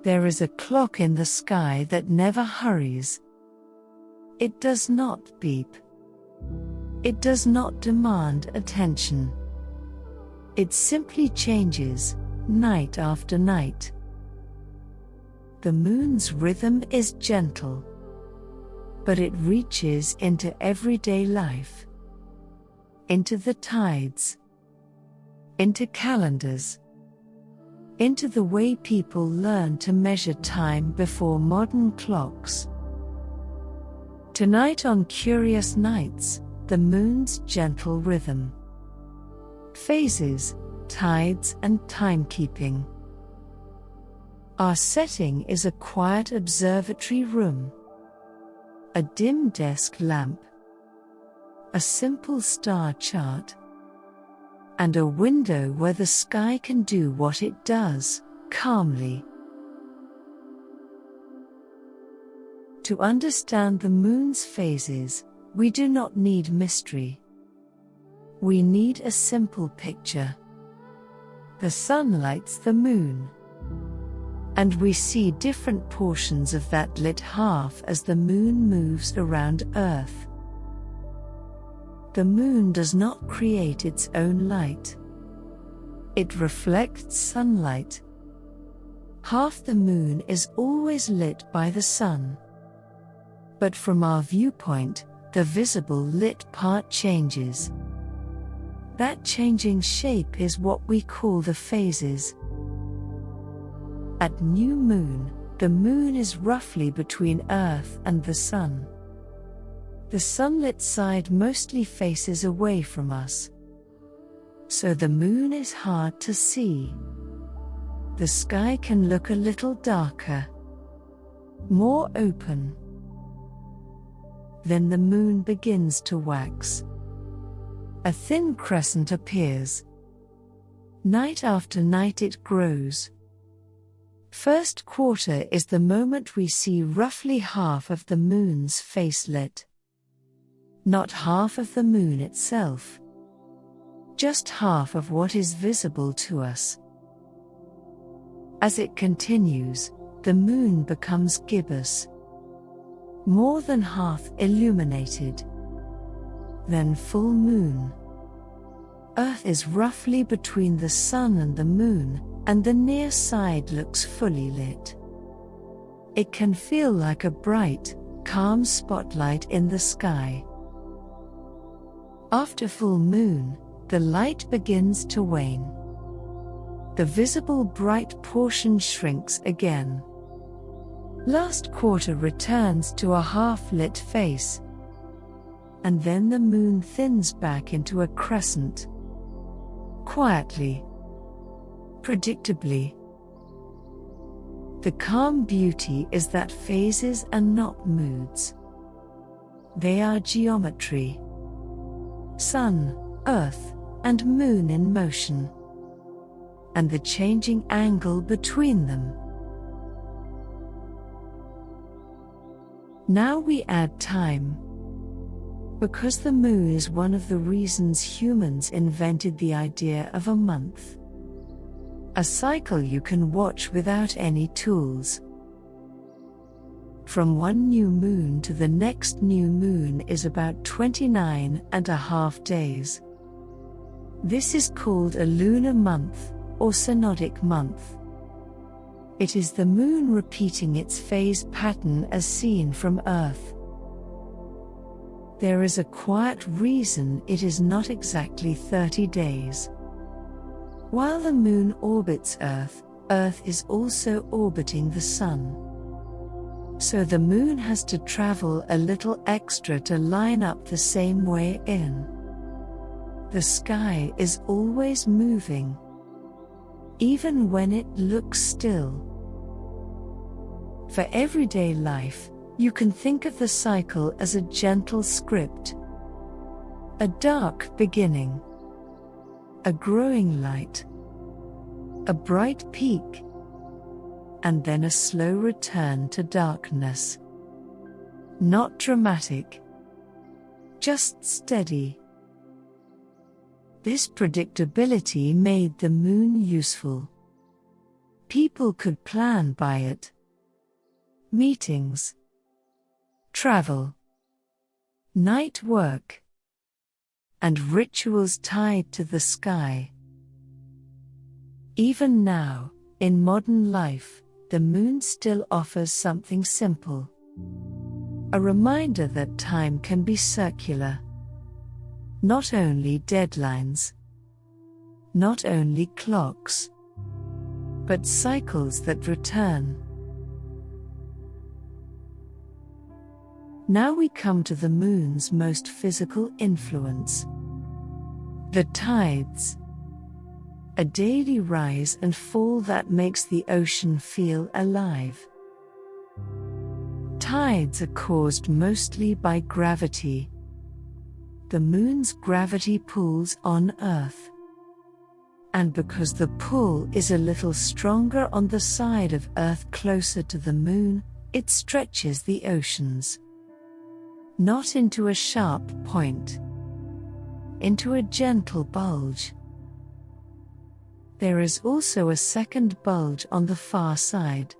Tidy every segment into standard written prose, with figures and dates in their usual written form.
There is a clock in the sky that never hurries. It does not beep. It does not demand attention. It simply changes, night after night. The moon's rhythm is gentle, but it reaches into everyday life, into the tides, into calendars, into the way people learn to measure time before modern clocks. Tonight on Curious Nights, the moon's gentle rhythm, phases, tides and timekeeping. Our setting is a quiet observatory room, a dim desk lamp, a simple star chart, and a window where the sky can do what it does, calmly. To understand the moon's phases, we do not need mystery. We need a simple picture. The sun lights the moon, and we see different portions of that lit half as the moon moves around Earth. The moon does not create its own light. It reflects sunlight. Half the moon is always lit by the sun. But from our viewpoint, the visible lit part changes. That changing shape is what we call the phases. At new moon, the moon is roughly between Earth and the sun. The sunlit side mostly faces away from us, so the moon is hard to see. The sky can look a little darker, more open. Then the moon begins to wax. A thin crescent appears. Night after night it grows. First quarter is the moment we see roughly half of the moon's face lit. Not half of the moon itself. Just half of what is visible to us. As it continues, the moon becomes gibbous. More than half illuminated. Then full moon. Earth is roughly between the sun and the moon, and the near side looks fully lit. It can feel like a bright, calm spotlight in the sky. After full moon, the light begins to wane. The visible bright portion shrinks again. Last quarter returns to a half-lit face. And then the moon thins back into a crescent. Quietly. Predictably. The calm beauty is that phases are not moods. They are geometry. Sun, Earth, and moon in motion. And the changing angle between them. Now we add time. Because the moon is one of the reasons humans invented the idea of a month. A cycle you can watch without any tools. From one new moon to the next new moon is about 29.5 days. This is called a lunar month, or synodic month. It is the moon repeating its phase pattern as seen from Earth. There is a quiet reason it is not exactly 30 days. While the moon orbits Earth, Earth is also orbiting the sun. So the moon has to travel a little extra to line up the same way in. The sky is always moving, even when it looks still. For everyday life, you can think of the cycle as a gentle script. A dark beginning. A growing light. A bright peak. And then a slow return to darkness. Not dramatic. Just steady. This predictability made the moon useful. people could plan by it. Meetings, travel, night work, and rituals tied to the sky. Even now, in modern life, the moon still offers something simple. A reminder that time can be circular. Not only deadlines, not only clocks, but cycles that return. Now we come to the moon's most physical influence. The tides. A daily rise and fall that makes the ocean feel alive. Tides are caused mostly by gravity. The moon's gravity pulls on Earth. And because the pull is a little stronger on the side of Earth closer to the moon, it stretches the oceans. Not into a sharp point, into a gentle bulge. There is also a second bulge on the far side.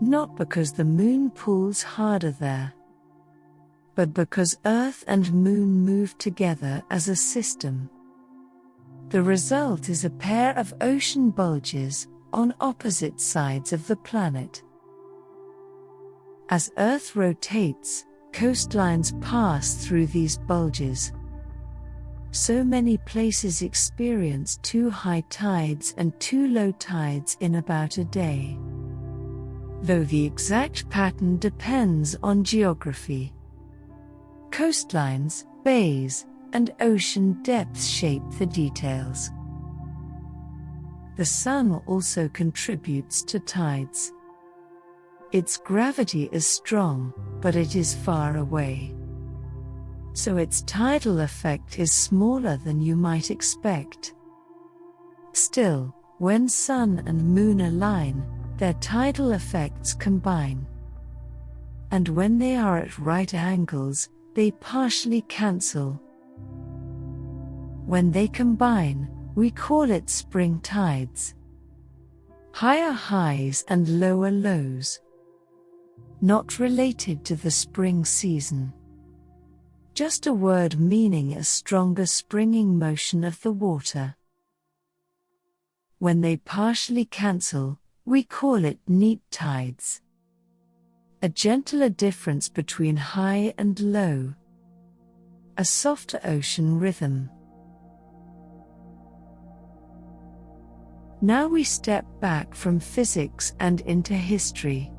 Not because the moon pulls harder there, but because Earth and moon move together as a system. The result is a pair of ocean bulges on opposite sides of the planet. As Earth rotates, coastlines pass through these bulges. So many places experience 2 high tides and 2 low tides in about a day. Though the exact pattern depends on geography. Coastlines, bays, and ocean depths shape the details. The sun also contributes to tides. Its gravity is strong, but it is far away. So its tidal effect is smaller than you might expect. Still, when sun and moon align, their tidal effects combine. And when they are at right angles, they partially cancel. When they combine, we call it spring tides. Higher highs and lower lows. Not related to the spring season. Just a word meaning a stronger springing motion of the water. When they partially cancel, we call it neap tides. A gentler difference between high and low. A softer ocean rhythm. Now we step back from physics and into history.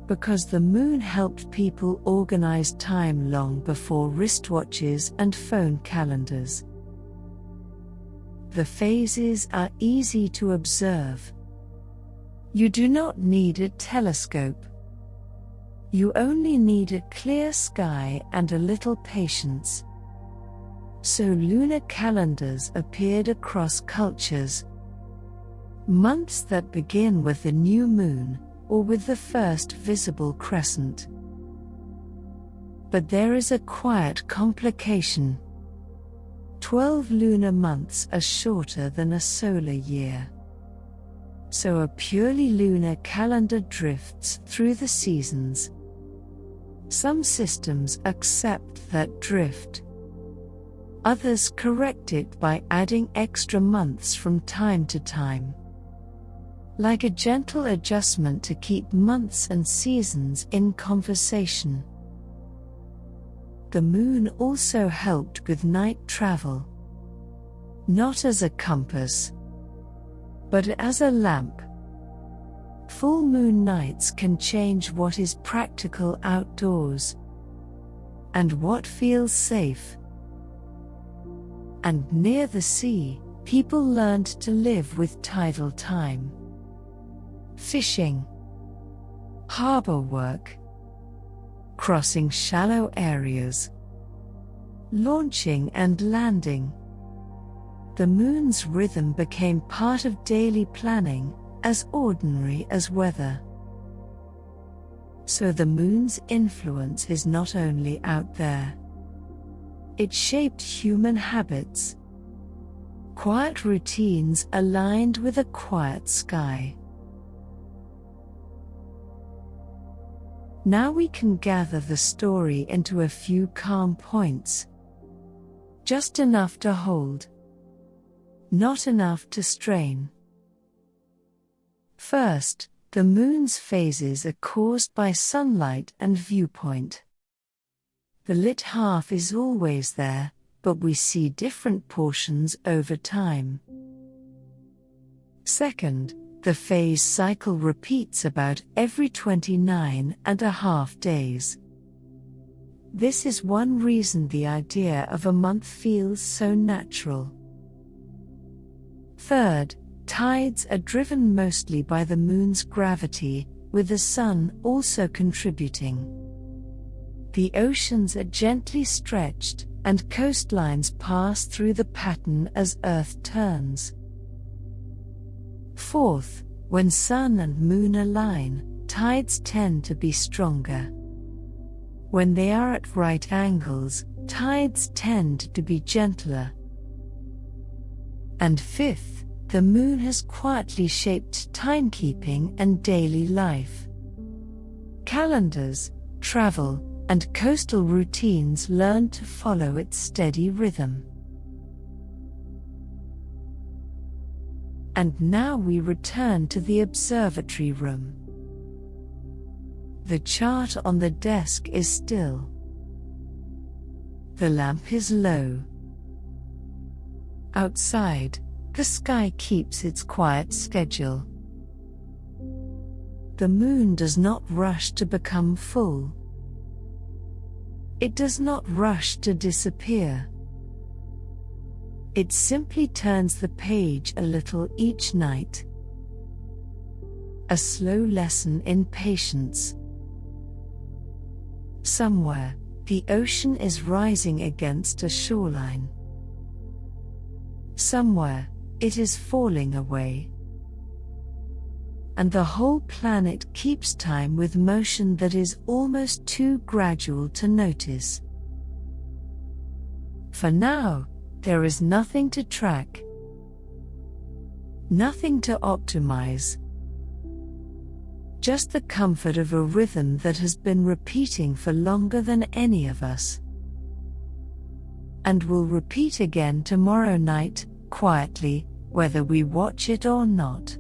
Because the moon helped people organize time long before wristwatches and phone calendars. The phases are easy to observe. You do not need a telescope. You only need a clear sky and a little patience. So lunar calendars appeared across cultures. Months that begin with the new moon, or with the first visible crescent. But there is a quiet complication. 12 lunar months are shorter than a solar year. So a purely lunar calendar drifts through the seasons. Some systems accept that drift. Others correct it by adding extra months from time to time. Like a gentle adjustment to keep months and seasons in conversation. The moon also helped with night travel. Not as a compass, but as a lamp. Full moon nights can change what is practical outdoors, and what feels safe. And near the sea, people learned to live with tidal time. Fishing, harbor work, crossing shallow areas, launching and landing. The moon's rhythm became part of daily planning, as ordinary as weather. So the moon's influence is not only out there. It shaped human habits. quiet routines aligned with a quiet sky. Now we can gather the story into a few calm points. Just enough to hold, not enough to strain. First, the moon's phases are caused by sunlight and viewpoint. The lit half is always there, but we see different portions over time. Second, the phase cycle repeats about every 29.5 days. This is one reason the idea of a month feels so natural. Third, tides are driven mostly by the moon's gravity, with the sun also contributing. The oceans are gently stretched, and coastlines pass through the pattern as Earth turns. Fourth, when sun and moon align, tides tend to be stronger. When they are at right angles, tides tend to be gentler. And fifth, the moon has quietly shaped timekeeping and daily life. Calendars, travel, and coastal routines learn to follow its steady rhythm. And now we return to the observatory room. The chart on the desk is still. The lamp is low. Outside, the sky keeps its quiet schedule. The moon does not rush to become full. It does not rush to disappear. It simply turns the page a little each night. A slow lesson in patience. Somewhere, the ocean is rising against a shoreline. Somewhere, it is falling away. And the whole planet keeps time with motion that is almost too gradual to notice. For now, there is nothing to track, nothing to optimize. Just the comfort of a rhythm that has been repeating for longer than any of us. And will repeat again tomorrow night, quietly, whether we watch it or not.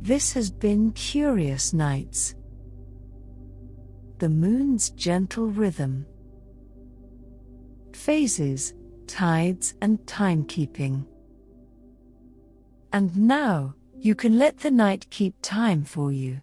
This has been Curious Nights. The moon's gentle rhythm. Phases, tides, and timekeeping. And now, you can let the night keep time for you.